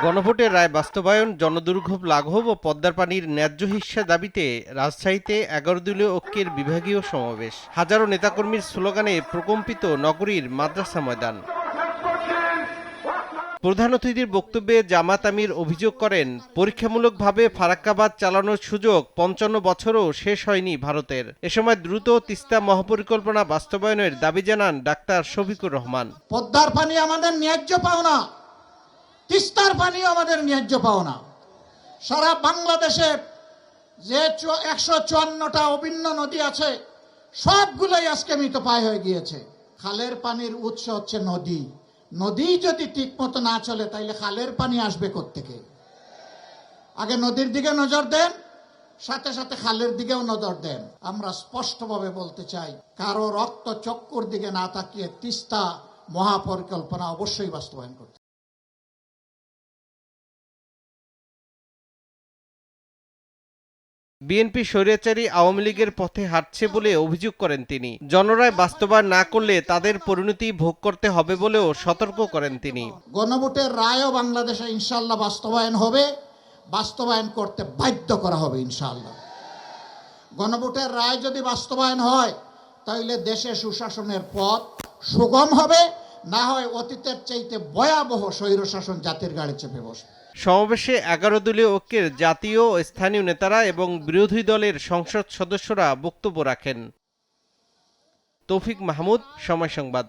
গণভোটের রায় বাস্তবায়ন, জনদুর্ভোগ লাঘব ও পদ্মার পানির ন্যায্য হিস্যা দাবিতে রাজশাহীতে ১১ দলীয় ঐক্যের বিভাগীয় সমাবেশ। হাজারো নেতাকর্মীর স্লোগানে প্রকম্পিত নগরীর মাদ্রাসা ময়দান। প্রধান অতিথির বক্তব্যে জামাত আমির অভিযোগ করেন, পরীক্ষামূলকভাবে ফারাক্কাবাদ চালানোর সুযোগ ৫৫ বছরও শেষ হয়নি ভারতের। এ সময় দ্রুত তিস্তা মহাপরিকল্পনা বাস্তবায়নের দাবি জানান ডাক্তার শফিকুর রহমান। পদ্মার পানি আমাদের ন্যায্য পাওনা, তিস্তার পানিও আমাদের ন্যায্য পাওনা। সারা বাংলাদেশে যে ১৫৪টা অভিন্ন নদী আছে সবগুলোই আজকে মৃতপ্রায় হয়ে গিয়েছে। খালের পানির উৎস হচ্ছে নদী। নদী যদি ঠিক মতো না চলে তাইলে খালের পানি আসবে কোত্থেকে? আগে নদীর দিকে নজর দেন, সাথে সাথে খালের দিকেও নজর দেন। আমরা স্পষ্টভাবে বলতে চাই, কারো রক্ত চক্কর দিকে না তাকিয়ে তিস্তা মহাপরিকল্পনা অবশ্যই বাস্তবায়ন করতে। বিএনপি স্বৈরাচারী আওয়ামী লীগের পথে হাঁটছে বলে অভিযোগ করেন তিনি। জনরায় বাস্তবায়ন না করলে তাদের পরিণতি ভোগ করতে হবে বলেও সতর্ক করেন তিনি। গণভোটের রায়ও বাংলাদেশে ইনশাআল্লাহ বাস্তবায়ন হবে, বাস্তবায়ন করতে বাধ্য করা হবে ইনশাআল্লাহ। গণভোটের রায় যদি বাস্তবায়ন হয় তাহলে দেশে সুশাসনের পথ সুগম হবে, না হয় অতীতের চাইতে ভয়াবহ স্বৈরশাসন জাতির গাড়ি চেপে বসবে। সমাবেশে ১১ দলীয় ঐক্যের জাতীয় ও স্থানীয় নেতারা এবং বিরোধী দলের সংসদ সদস্যরা বক্তব্য রাখেন। তৌফিক মাহমুদ, সময় সংবাদ।